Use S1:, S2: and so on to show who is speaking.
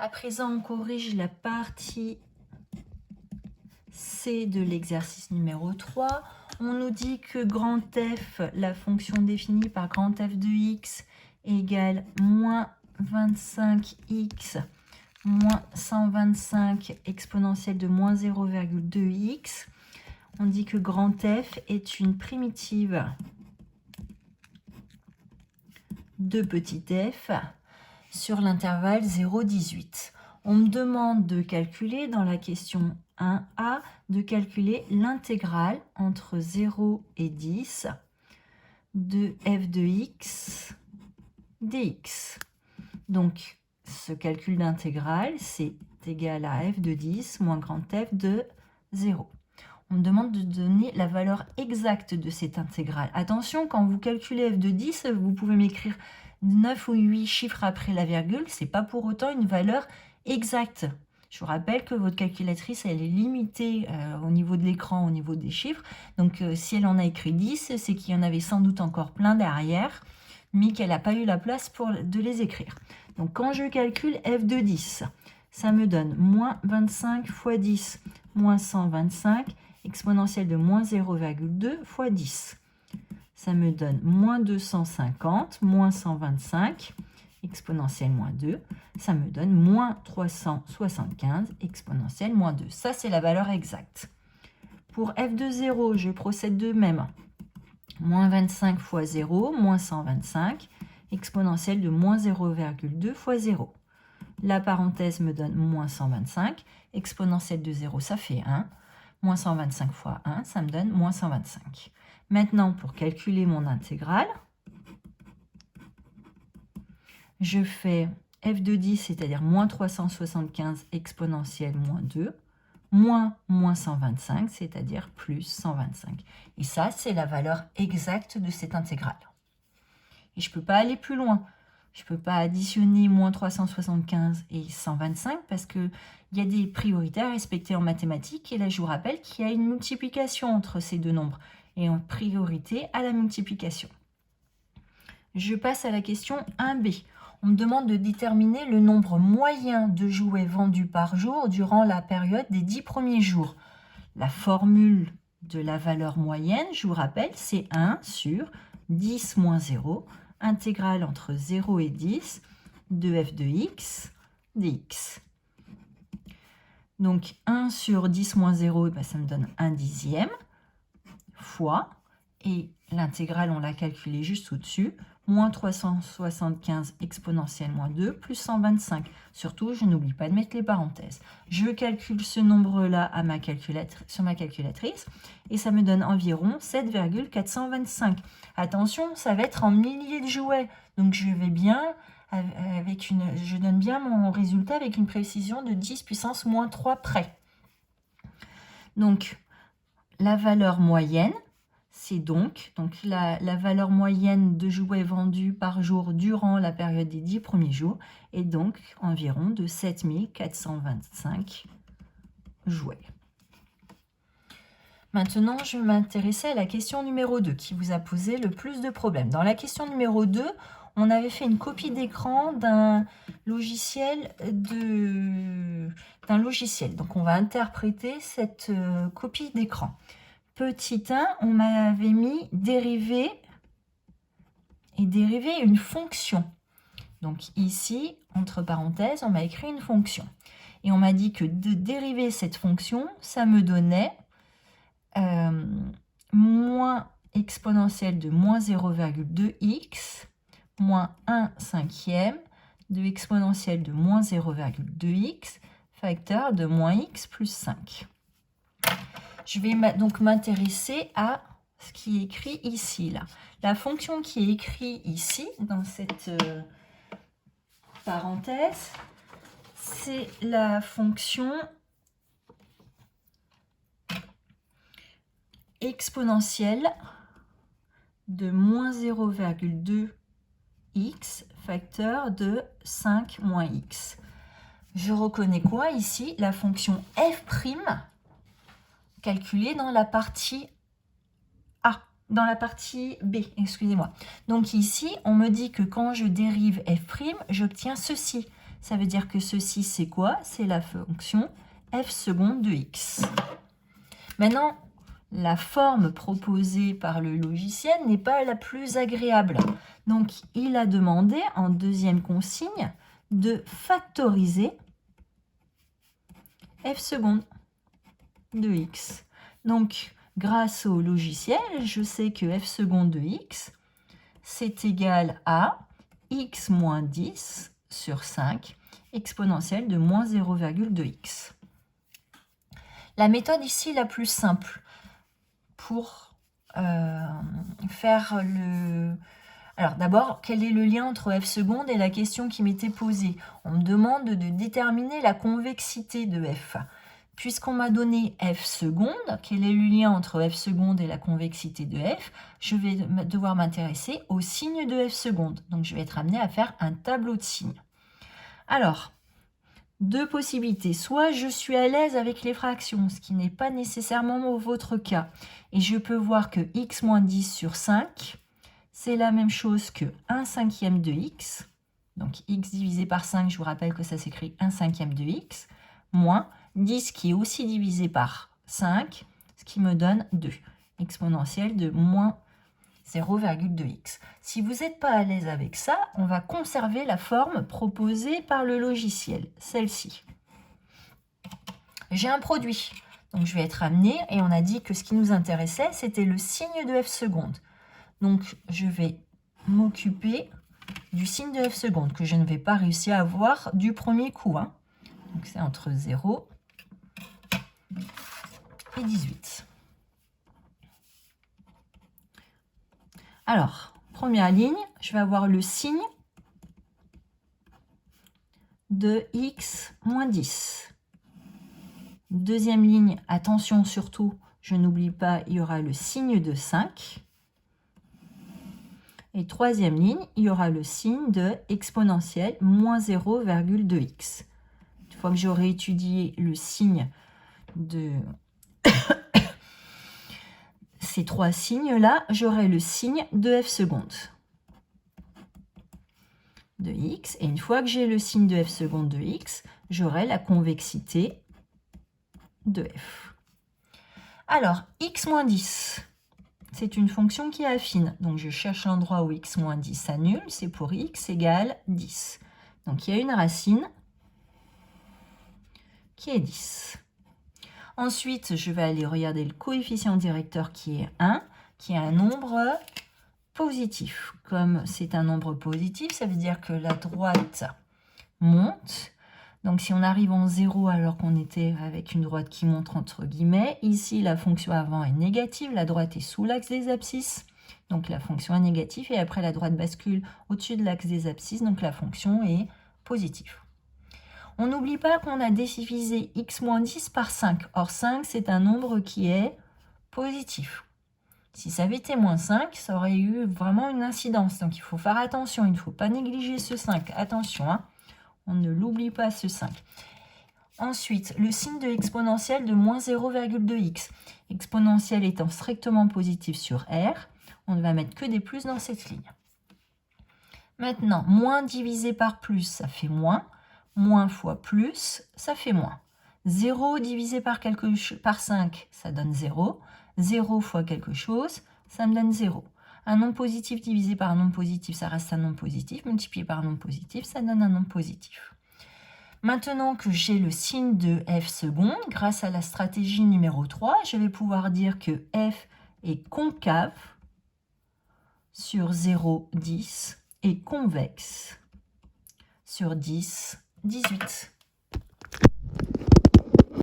S1: À présent, on corrige la partie C de l'exercice numéro 3. On nous dit que grand F, la fonction définie par grand F de x, égale moins 25x moins 125 exponentielle de moins 0,2x. On dit que grand F est une primitive de petit f sur l'intervalle 0,18. On me demande de calculer dans la question 1a, de calculer l'intégrale entre 0 et 10 de f de x dx. Donc, ce calcul d'intégrale, c'est égal à f de 10 moins grand f de 0. On me demande de donner la valeur exacte de cette intégrale. Attention, quand vous calculez f de 10, vous pouvez m'écrire 9 ou 8 chiffres après la virgule. Ce n'est pas pour autant une valeur exacte. Je vous rappelle que votre calculatrice, elle est limitée au niveau de l'écran, au niveau des chiffres. Donc, si elle en a écrit 10, c'est qu'il y en avait sans doute encore plein derrière, mais qu'elle n'a pas eu la place de les écrire. Donc, quand je calcule f de 10, ça me donne moins 25 fois 10, moins 125, exponentielle de moins 0,2 fois 10. Ça me donne moins 250, moins 125, exponentielle moins 2. Ça me donne moins 375, exponentielle moins 2. Ça, c'est la valeur exacte. Pour f de 0, je procède de même. Moins 25 fois 0, moins 125, exponentielle de moins 0,2 fois 0. La parenthèse me donne moins 125, exponentielle de 0, ça fait 1. Moins 125 fois 1, ça me donne moins 125. Maintenant, pour calculer mon intégrale, je fais f de 10, c'est-à-dire moins 375 exponentielle moins 2, moins 125, c'est-à-dire plus 125. Et ça, c'est la valeur exacte de cette intégrale. Et je ne peux pas aller plus loin. Je ne peux pas additionner moins 375 et 125 parce qu'il y a des priorités à respecter en mathématiques. Et là, je vous rappelle qu'il y a une multiplication entre ces deux nombres et en priorité à la multiplication. Je passe à la question 1b. On me demande de déterminer le nombre moyen de jouets vendus par jour durant la période des 10 premiers jours. La formule de la valeur moyenne, je vous rappelle, c'est 1 sur 10 moins 0, intégrale entre 0 et 10 de f de x dx. Donc 1 sur 10 moins 0, ça me donne 1 dixième, fois, et l'intégrale, on l'a calculée juste au-dessus, moins 375 exponentielle moins 2 plus 125. Surtout, je n'oublie pas de mettre les parenthèses. Je calcule ce nombre-là sur ma calculatrice et ça me donne environ 7,425. Attention, ça va être en milliers de jouets. Donc, je donne bien mon résultat avec une précision de 10 puissance moins 3 près. Donc, la valeur moyenne, c'est donc la valeur moyenne de jouets vendus par jour durant la période des 10 premiers jours est donc environ de 7425 jouets. Maintenant, je vais m'intéresser à la question numéro 2 qui vous a posé le plus de problèmes. Dans la question numéro 2, on avait fait une copie d'écran d'un logiciel. Donc, on va interpréter cette copie d'écran. Petit 1, on m'avait mis dériver et dériver une fonction. Donc ici, entre parenthèses, on m'a écrit une fonction. Et on m'a dit que de dériver cette fonction, ça me donnait moins exponentielle de moins 0,2x moins 1 cinquième de exponentielle de moins 0,2x facteur de moins x plus 5. Je vais donc m'intéresser à ce qui est écrit ici. Là. La fonction qui est écrite ici, dans cette parenthèse, c'est la fonction exponentielle de moins 0,2x facteur de 5 moins x. Je reconnais quoi ici? La fonction f' calculée dans la partie A, dans la partie B, excusez-moi. Donc ici, on me dit que quand je dérive f', j'obtiens ceci, Ça veut dire que ceci, c'est quoi? C'est la fonction f seconde de x. Maintenant, la forme proposée par le logiciel n'est pas la plus agréable. Donc, il a demandé, en deuxième consigne, de factoriser f seconde de x. Donc, grâce au logiciel, je sais que f seconde de x, c'est égal à x moins 10 sur 5 exponentielle de moins 0,2x. La méthode ici la plus simple pour faire le... Alors d'abord, quel est le lien entre f seconde et la question qui m'était posée? On me demande de déterminer la convexité de f. Puisqu'on m'a donné f seconde, quel est le lien entre f seconde et la convexité de f? Je vais devoir m'intéresser au signe de f seconde. Donc je vais être amenée à faire un tableau de signes. Alors, deux possibilités. Soit je suis à l'aise avec les fractions, ce qui n'est pas nécessairement votre cas. Et je peux voir que x moins 10 sur 5, c'est la même chose que 1 cinquième de x. Donc x divisé par 5, je vous rappelle que ça s'écrit 1 cinquième de x, moins 10 qui est aussi divisé par 5, ce qui me donne 2, exponentielle de moins 0,2x. Si vous n'êtes pas à l'aise avec ça, on va conserver la forme proposée par le logiciel, celle-ci. J'ai un produit, donc je vais être amenée, et on a dit que ce qui nous intéressait, c'était le signe de f seconde. Donc je vais m'occuper du signe de f seconde, que je ne vais pas réussir à avoir du premier coup. Donc c'est entre 0 et 18. Alors, première ligne, je vais avoir le signe de x moins 10. Deuxième ligne, attention surtout, je n'oublie pas, il y aura le signe de 5. Et troisième ligne, il y aura le signe de exponentielle moins 0,2x. Une fois que j'aurai étudié le signe de ces trois signes-là, j'aurai le signe de f seconde de x. Et une fois que j'ai le signe de f seconde de x, j'aurai la convexité de f. Alors, x moins 10, c'est une fonction qui est affine. Donc, je cherche l'endroit où x moins 10 s'annule. C'est pour x égale 10. Donc, il y a une racine qui est 10. Ensuite, je vais aller regarder le coefficient directeur qui est 1, qui est un nombre positif. Comme c'est un nombre positif, ça veut dire que la droite monte. Donc, si on arrive en 0 alors qu'on était avec une droite qui monte entre guillemets, ici, la fonction avant est négative, la droite est sous l'axe des abscisses, donc la fonction est négative, et après, la droite bascule au-dessus de l'axe des abscisses, donc la fonction est positive. On n'oublie pas qu'on a divisé x moins 10 par 5. Or, 5, c'est un nombre qui est positif. Si ça avait été moins 5, ça aurait eu vraiment une incidence. Donc, il faut faire attention. Il ne faut pas négliger ce 5. Attention, on ne l'oublie pas, ce 5. Ensuite, le signe de l'exponentielle de moins 0,2x. Exponentielle étant strictement positive sur R, on ne va mettre que des plus dans cette ligne. Maintenant, moins divisé par plus, ça fait moins. Moins fois plus, ça fait moins. 0 divisé par 5, ça donne 0. 0 fois quelque chose, ça me donne 0. Un nombre positif divisé par un nombre positif, ça reste un nombre positif. Multiplié par un nombre positif, ça donne un nombre positif. Maintenant que j'ai le signe de f seconde, grâce à la stratégie numéro 3, je vais pouvoir dire que f est concave sur 0, 10 et convexe sur 10, 18.